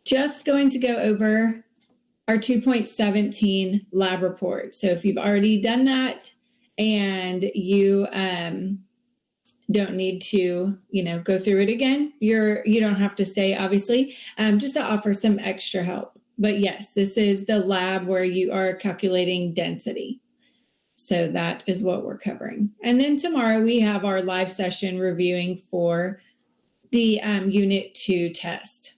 just going to go over our 2.17 lab report. So if you've already done that and you don't need to, go through it again, you don't have to stay, obviously, just to offer some extra help. But yes, this is the lab where you are calculating density. So that is what we're covering. And then tomorrow we have our live session reviewing for the Unit 2 test.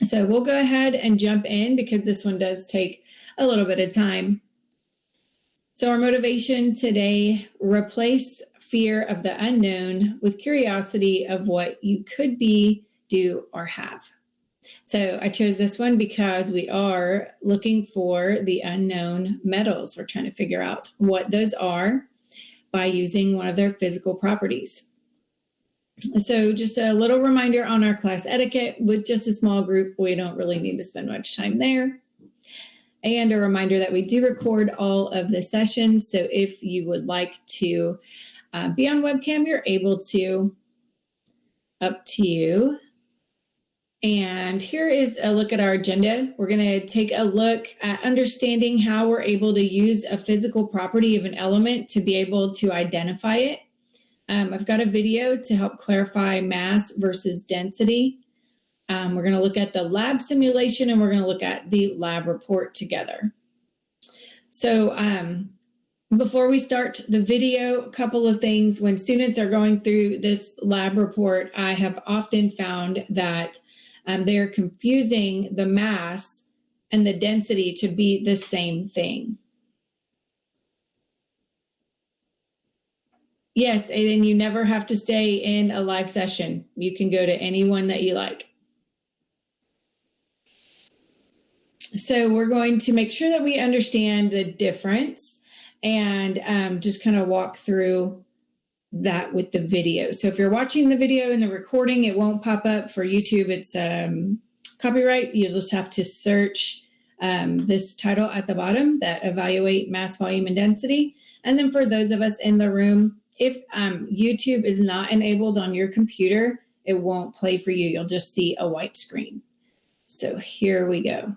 So we'll go ahead and jump in because this one does take a little bit of time. So our motivation today, replace fear of the unknown with curiosity of what you could be, do, or have. So I chose this one because we are looking for the unknown metals. We're trying to figure out what those are by using one of their physical properties. So just a little reminder on our class etiquette. With just a small group, we don't really need to spend much time there. And a reminder that we do record all of the sessions. So if you would like to be on webcam, you're able to, up to you. And here is a look at our agenda. We're going to take a look at understanding how we're able to use a physical property of an element to be able to identify it. I've got a video to help clarify mass versus density. We're going to look at the lab simulation and we're going to look at the lab report together. So before we start the video, a couple of things. When students are going through this lab report, I have often found that they're confusing the mass and the density to be the same thing. Yes, and you never have to stay in a live session. You can go to any one that you like. So we're going to make sure that we understand the difference and just kind of walk through that with the video. So if you're watching the video and the recording, it won't pop up. For YouTube, it's copyright. You'll just have to search this title at the bottom, that evaluate mass, volume, and density. And then for those of us in the room, if YouTube is not enabled on your computer, it won't play for you. You'll just see a white screen. So here we go.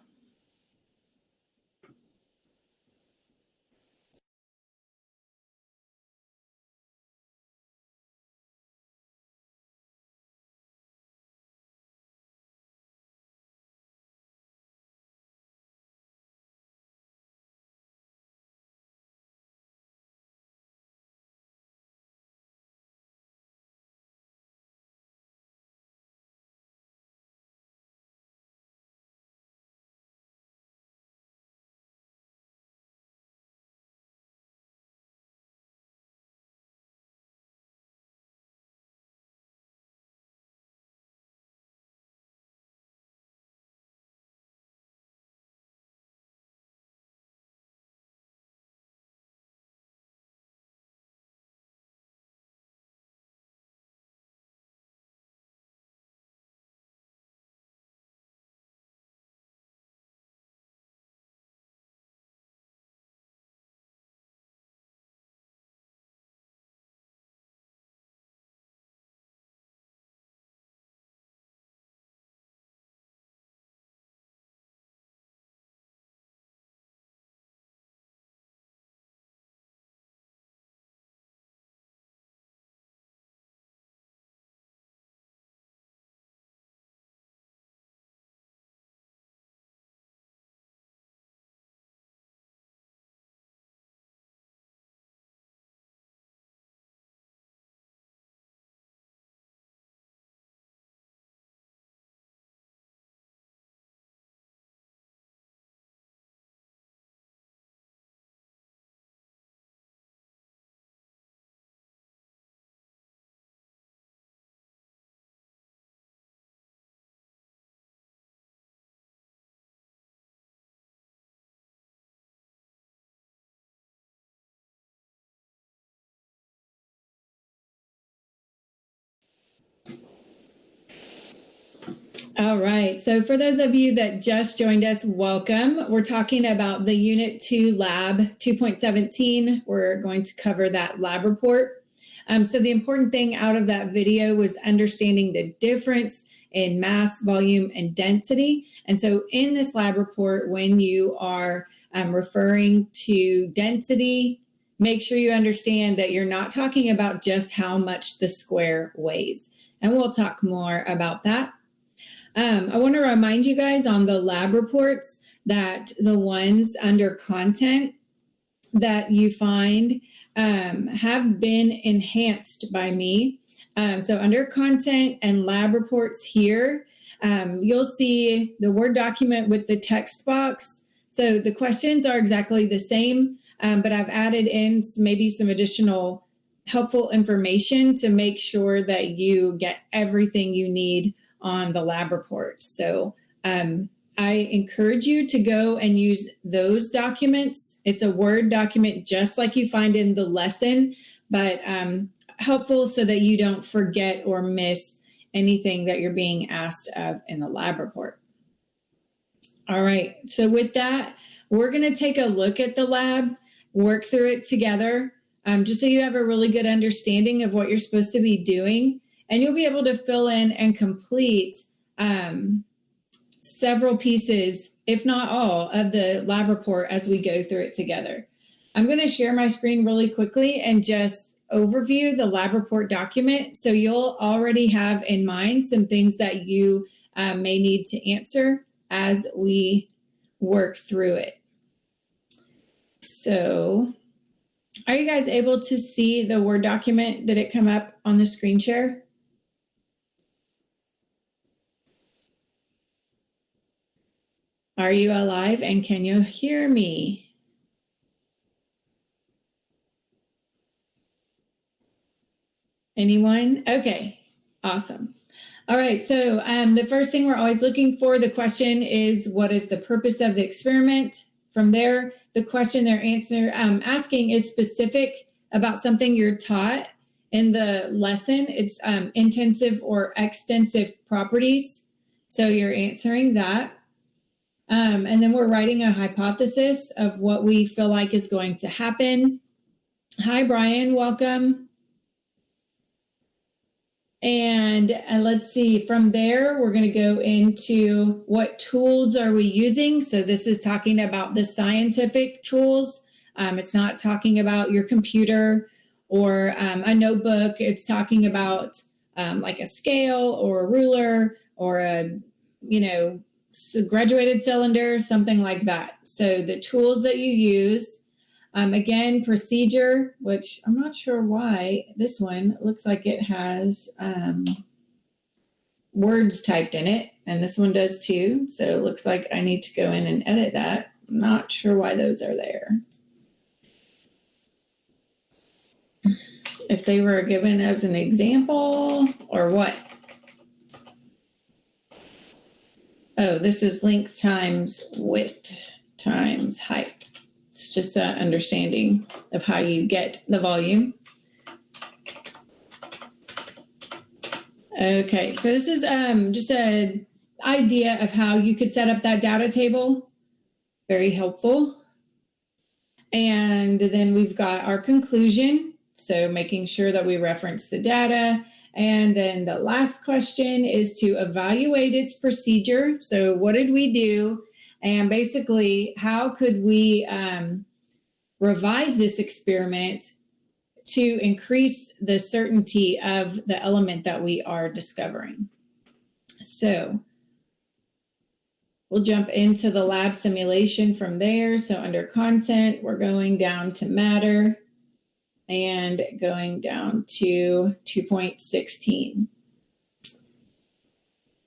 All right. So for those of you that just joined us, welcome. We're talking about the Unit 2 Lab 2.17. We're going to cover that lab report. So the important thing out of that video was understanding the difference in mass, volume, and density. And so in this lab report, when you are referring to density, make sure you understand that you're not talking about just how much the square weighs. And we'll talk more about that. I want to remind you guys on the lab reports that the ones under content that you find have been enhanced by me. So under content and lab reports here, you'll see the Word document with the text box. So the questions are exactly the same, but I've added in maybe some additional helpful information to make sure that you get everything you need on the lab report. So I encourage you to go and use those documents. It's a Word document just like you find in the lesson, but helpful so that you don't forget or miss anything that you're being asked of in the lab report. All right, so with that, we're going to take a look at the lab, work through it together, just so you have a really good understanding of what you're supposed to be doing, and you'll be able to fill in and complete several pieces, if not all, of the lab report as we go through it together. I'm going to share my screen really quickly and just overview the lab report document so you'll already have in mind some things that you may need to answer as we work through it. So are you guys able to see the Word document? Did it come up on the screen share? Are you alive and can you hear me? Anyone? Okay, awesome. All right, so the first thing we're always looking for, the question is, what is the purpose of the experiment? From there, the question they're asking is specific about something you're taught in the lesson. It's intensive or extensive properties. So you're answering that. And then we're writing a hypothesis of what we feel like is going to happen. Hi, Brian, welcome. And let's see, from there, we're going to go into what tools are we using. So this is talking about the scientific tools. It's not talking about your computer or a notebook. It's talking about like a scale or a ruler or a, graduated cylinder, something like that. So the tools that you used. Again, procedure, which I'm not sure why this one looks like it has words typed in it, and this one does too. So it looks like I need to go in and edit that. I'm not sure why those are there. If they were given as an example or what? Oh, this is length times width times height. It's just an understanding of how you get the volume. Okay, so this is just an idea of how you could set up that data table. Very helpful. And then we've got our conclusion. So making sure that we reference the data. And then the last question is to evaluate its procedure. So what did we do? And basically, how could we revise this experiment to increase the certainty of the element that we are discovering? So we'll jump into the lab simulation from there. So under content, we're going down to matter and going down to 2.16.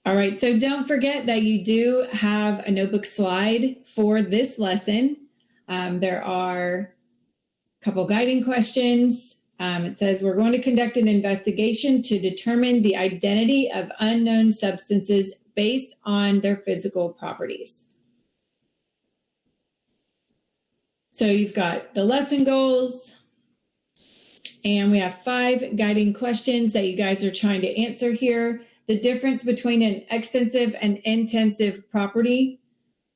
All right, so don't forget that you do have a notebook slide for this lesson. There are a couple guiding questions. It says, we're going to conduct an investigation to determine the identity of unknown substances based on their physical properties. So you've got the lesson goals, and we have 5 guiding questions that you guys are trying to answer here. The difference between an extensive and intensive property.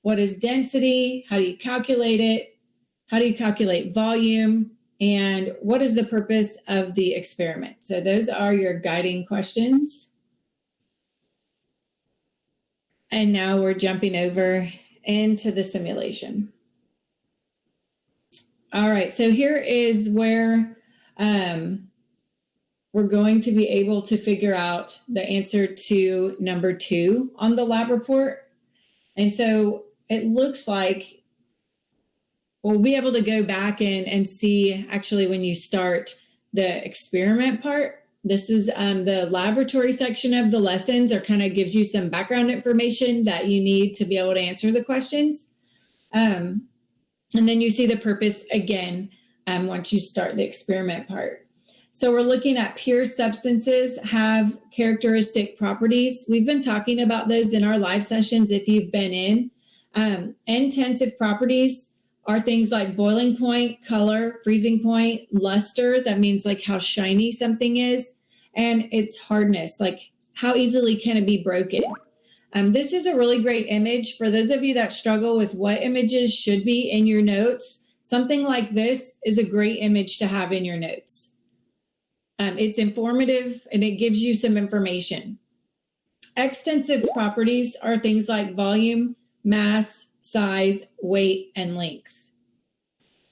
What is density? How do you calculate it? How do you calculate volume? And what is the purpose of the experiment? So those are your guiding questions. And now we're jumping over into the simulation. All right, so here is where we're going to be able to figure out the answer to number 2 on the lab report. And so it looks like we'll be able to go back and see actually when you start the experiment part. This is the laboratory section of the lessons, or kind of gives you some background information that you need to be able to answer the questions. And then you see the purpose again once you start the experiment part. So we're looking at pure substances have characteristic properties. We've been talking about those in our live sessions if you've been in. Intensive properties are things like boiling point, color, freezing point, luster. That means like how shiny something is. And its hardness, like how easily can it be broken. This is a really great image for those of you that struggle with what images should be in your notes. Something like this is a great image to have in your notes. It's informative and it gives you some information. Extensive properties are things like volume, mass, size, weight, and length.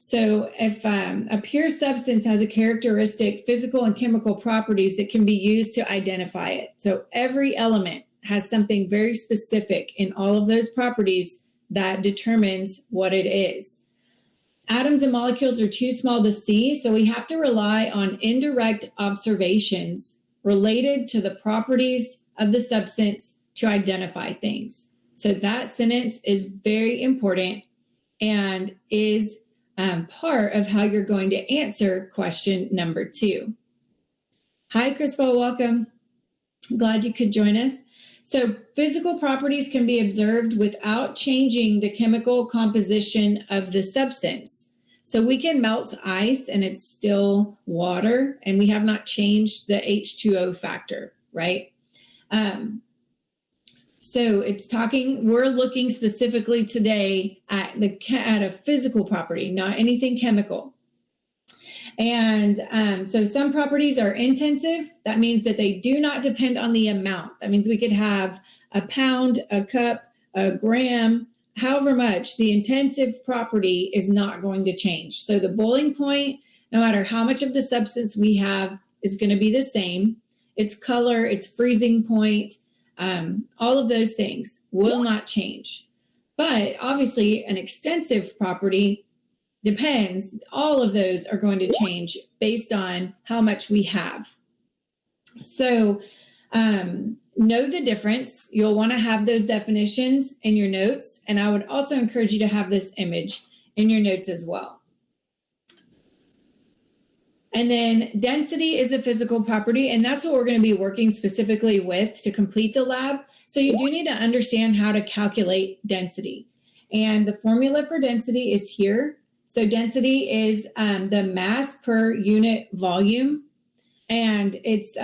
So if a pure substance has a characteristic physical and chemical properties that can be used to identify it. So every element has something very specific in all of those properties that determines what it is. Atoms and molecules are too small to see, so we have to rely on indirect observations related to the properties of the substance to identify things. So that sentence is very important and is part of how you're going to answer question number 2. Hi, Crispo, welcome. Glad you could join us. So physical properties can be observed without changing the chemical composition of the substance. So we can melt ice and it's still water, and we have not changed the H2O factor, right? So we're looking specifically today at a physical property, not anything chemical. And so some properties are intensive. That means that they do not depend on the amount. That means we could have a pound, a cup, a gram, however much. The intensive property is not going to change. So the boiling point, no matter how much of the substance we have, is going to be the same. Its color, its freezing point, all of those things will not change. But obviously an extensive property depends. All of those are going to change based on how much we have. So know the difference. You'll want to have those definitions in your notes. And I would also encourage you to have this image in your notes as well. And then density is a physical property, and that's what we're going to be working specifically with to complete the lab. So you do need to understand how to calculate density. And the formula for density is here. So density is the mass per unit volume. And it's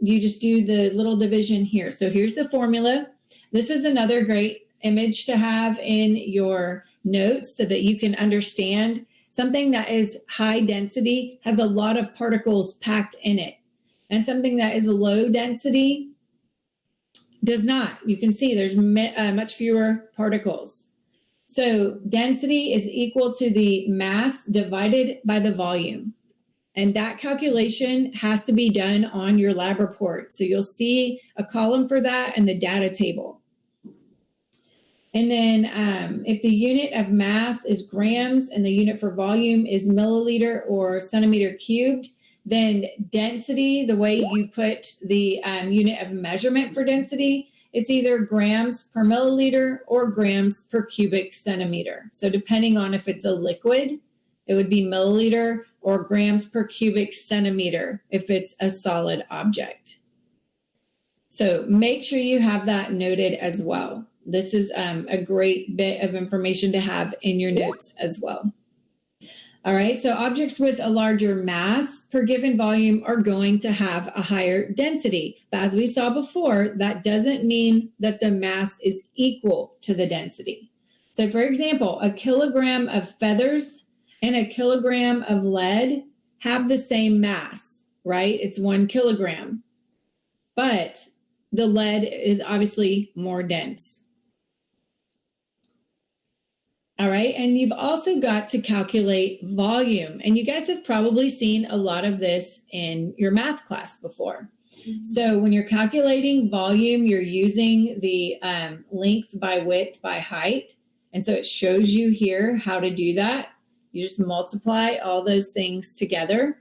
you just do the little division here. So here's the formula. This is another great image to have in your notes so that you can understand. Something that is high density has a lot of particles packed in it. And something that is low density does not. You can see there's much fewer particles. So density is equal to the mass divided by the volume. And that calculation has to be done on your lab report. So you'll see a column for that in the data table. And then if the unit of mass is grams and the unit for volume is milliliter or centimeter cubed, then density, the way you put the unit of measurement for density, it's either grams per milliliter or grams per cubic centimeter. So depending on if it's a liquid, it would be milliliter, or grams per cubic centimeter if it's a solid object. So make sure you have that noted as well. This is a great bit of information to have in your notes as well. All right, so objects with a larger mass per given volume are going to have a higher density. But as we saw before, that doesn't mean that the mass is equal to the density. So for example, a kilogram of feathers and a kilogram of lead have the same mass, right? It's 1 kilogram. But the lead is obviously more dense. All right, and you've also got to calculate volume. And you guys have probably seen a lot of this in your math class before. So when you're calculating volume, you're using the length by width by height. And so it shows you here how to do that. You just multiply all those things together.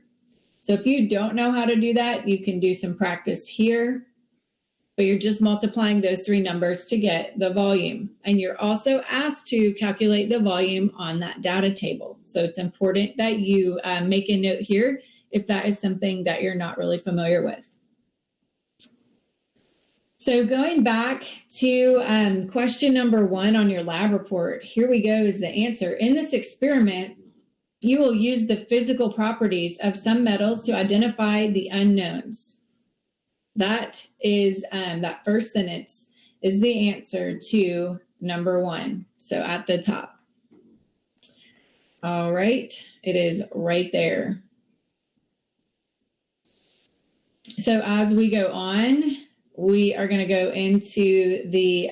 So if you don't know how to do that, you can do some practice here. But you're just multiplying those three numbers to get the volume. And you're also asked to calculate the volume on that data table. So it's important that you make a note here if that is something that you're not really familiar with. So going back to question number 1 on your lab report, here we go is the answer. In this experiment, you will use the physical properties of some metals to identify the unknowns. That is, that first sentence is the answer to number 1. So at the top. All right, it is right there. So as we go on, we are going to go into the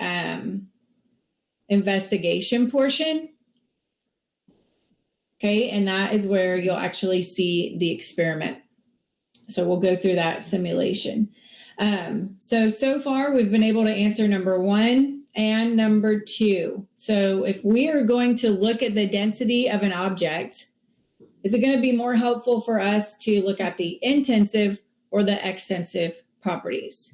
investigation portion. Okay, and that is where you'll actually see the experiment. So we'll go through that simulation. So far we've been able to answer number 1 and number 2. So if we are going to look at the density of an object, is it going to be more helpful for us to look at the intensive or the extensive properties?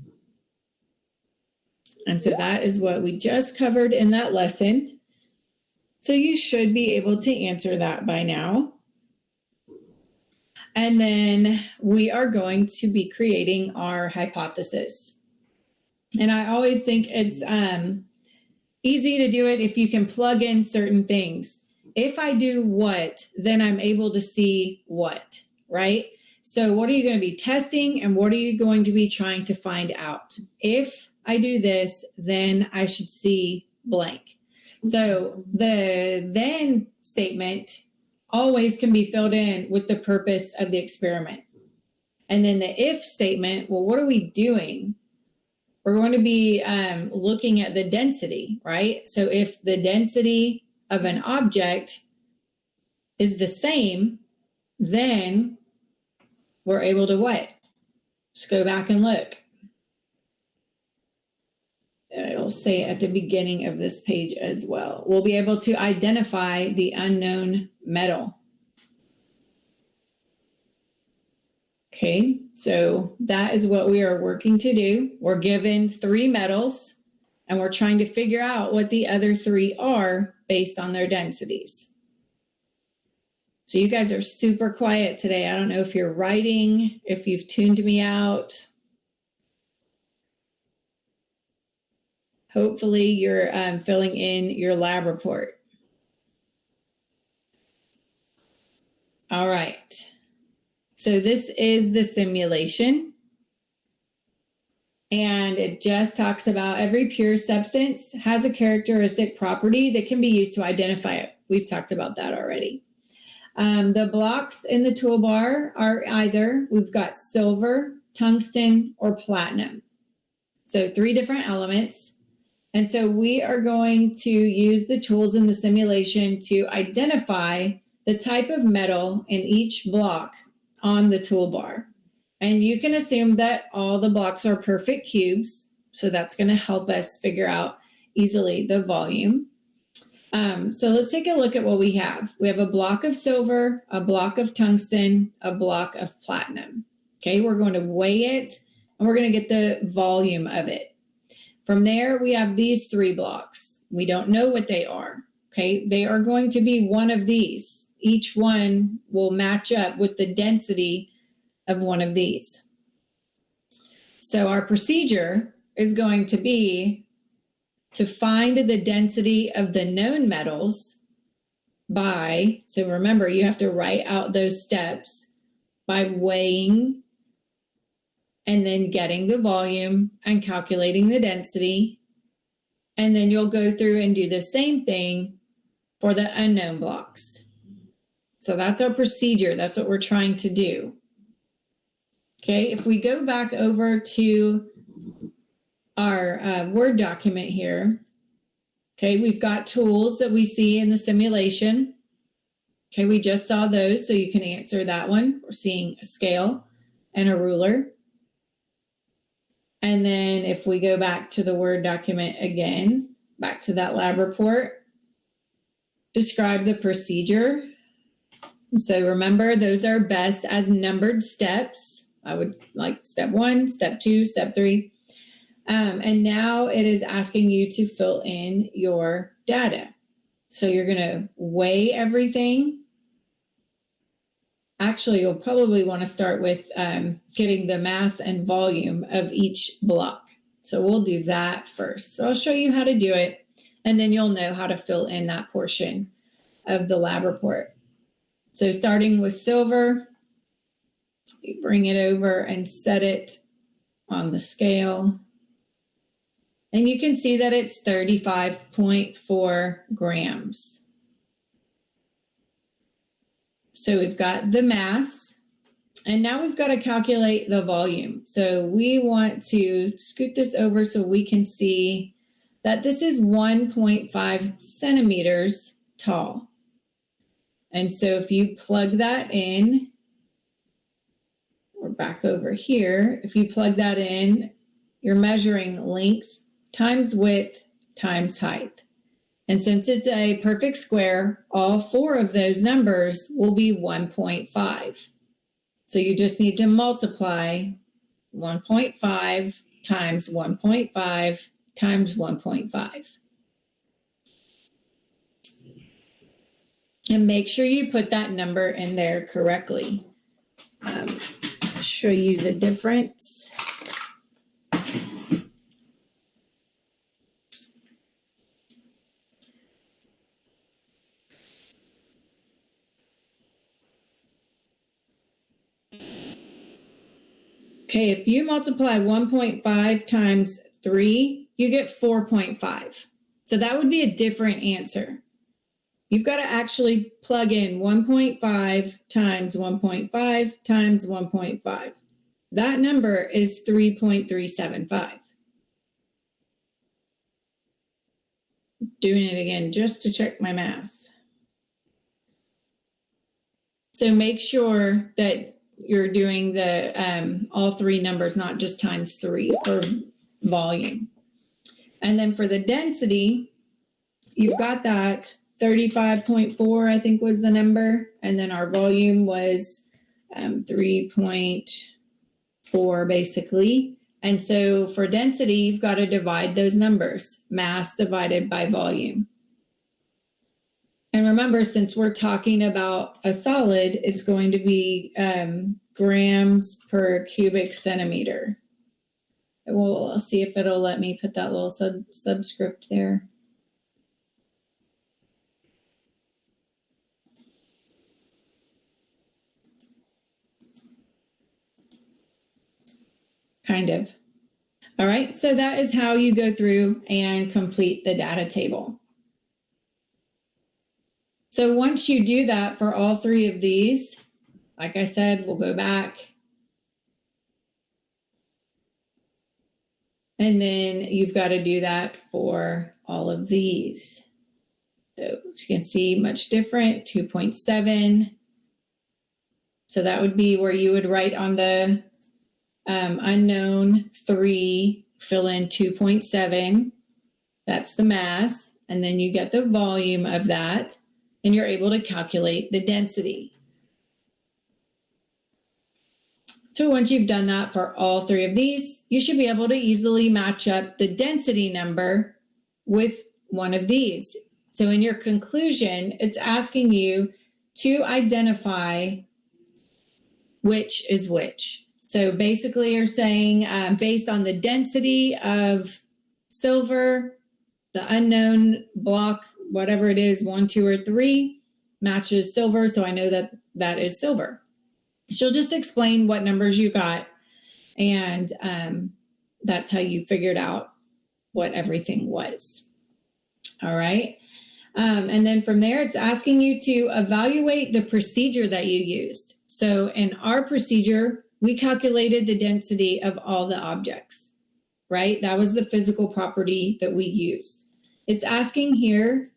And so that is what we just covered in that lesson. So you should be able to answer that by now. And then we are going to be creating our hypothesis. And I always think it's easy to do it if you can plug in certain things. If I do what, then I'm able to see what, right? So what are you going to be testing and what are you going to be trying to find out? If I do this, then I should see blank. So the then statement always can be filled in with the purpose of the experiment. And then the if statement, well, what are we doing? We're going to be looking at the density, right? So if the density of an object is the same, then we're able to what? Just go back and look. It'll say at the beginning of this page as well. We'll be able to identify the unknown metal. Okay, so that is what we are working to do. We're given 3 metals and we're trying to figure out what the other 3 are based on their densities. So you guys are super quiet today. I don't know if you're writing, if you've tuned me out. Hopefully you're filling in your lab report. All right. So this is the simulation. And it just talks about every pure substance has a characteristic property that can be used to identify it. We've talked about that already. The blocks in the toolbar are either, we've got silver, tungsten, or platinum. So 3 different elements. And so we are going to use the tools in the simulation to identify the type of metal in each block on the toolbar. And you can assume that all the blocks are perfect cubes. So that's going to help us figure out easily the volume. So let's take a look at what we have. We have a block of silver, a block of tungsten, a block of platinum. Okay, we're going to weigh it and we're going to get the volume of it. From there, we have these 3 blocks. We don't know what they are, okay? They are going to be one of these. Each one will match up with the density of one of these. So our procedure is going to be to find the density of the known metals by, so remember, you have to write out those steps by weighing and then getting the volume and calculating the density. And then you'll go through and do the same thing for the unknown blocks. So that's our procedure. That's what we're trying to do. Okay, if we go back over to our Word document here. Okay, we've got tools that we see in the simulation. Okay, we just saw those, so you can answer that one. We're seeing a scale and a ruler. And then if we go back to the Word document again, back to that lab report, describe the procedure. So remember, those are best as numbered steps. I would like step 1, step 2, step 3. And now it is asking you to fill in your data. So you're going to weigh everything. Actually, you'll probably want to start with getting the mass and volume of each block. So we'll do that first. So I'll show you how to do it, and then you'll know how to fill in that portion of the lab report. So starting with silver, you bring it over and set it on the scale. And you can see that it's 35.4 grams. So we've got the mass, and now we've got to calculate the volume. So we want to scoot this over so we can see that this is 1.5 centimeters tall. And so if you plug that in, we're back over here. If you plug that in, you're measuring length times width times height. And since it's a perfect square, all 4 of those numbers will be 1.5. So you just need to multiply 1.5 times 1.5 times 1.5. And make sure you put that number in there correctly. I'll show you the difference. Okay, if you multiply 1.5 times 3, you get 4.5. So that would be a different answer. You've got to actually plug in 1.5 times 1.5 times 1.5. That number is 3.375. Doing it again just to check my math. So make sure that you're doing the all 3 numbers, not just times 3 for volume. And then for the density, you've got that 35.4, I think was the number. And then our volume was 3.4 basically. And so for density, you've got to divide those numbers, mass divided by volume. And remember, since we're talking about a solid, it's going to be grams per cubic centimeter. We'll see if it'll let me put that little subscript there. Kind of. All right, so that is how you go through and complete the data table. So once you do that for all 3 of these, like I said, we'll go back. And then you've got to do that for all of these. So as you can see, much different, 2.7. So that would be where you would write on the unknown 3, fill in 2.7. That's the mass. And then you get the volume of that. And you're able to calculate the density. So once you've done that for all 3 of these, you should be able to easily match up the density number with one of these. So in your conclusion, it's asking you to identify which is which. So basically you're saying based on the density of silver, the unknown block, whatever it is, 1, 2, or 3 matches silver. So I know that that is silver. She'll just explain what numbers you got. And that's how you figured out what everything was. All right. And then from there, it's asking you to evaluate the procedure that you used. So in our procedure, we calculated the density of all the objects. right? That was the physical property that we used. It's asking here,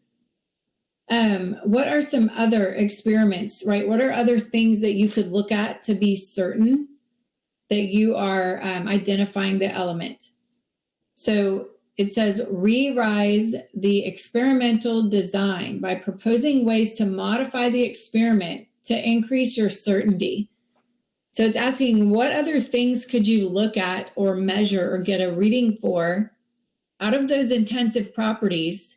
what are some other experiments, right? What are other things that you could look at to be certain that you are identifying the element? So it says, revise the experimental design by proposing ways to modify the experiment to increase your certainty. So it's asking, what other things could you look at or measure or get a reading for out of those intensive properties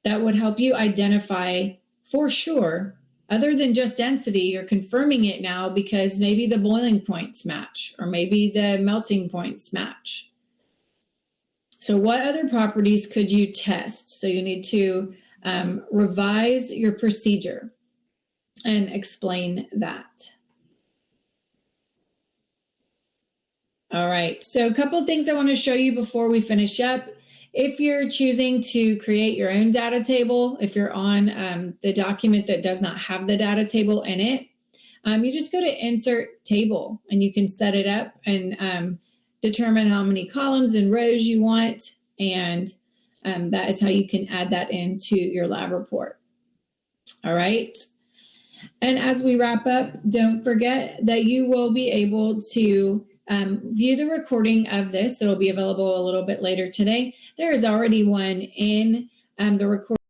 that would help you identify for sure, other than just density, you're confirming it now because maybe the boiling points match or maybe the melting points match. So what other properties could you test? So you need to revise your procedure and explain that. All right, so a couple of things I want to show you before we finish up. If you're choosing to create your own data table, if you're on the document that does not have the data table in it, you just go to Insert Table and you can set it up and determine how many columns and rows you want. And that is how you can add that into your lab report. All right. And as we wrap up, don't forget that you will be able to view the recording of this. It'll be available a little bit later today. There is already one in the recording.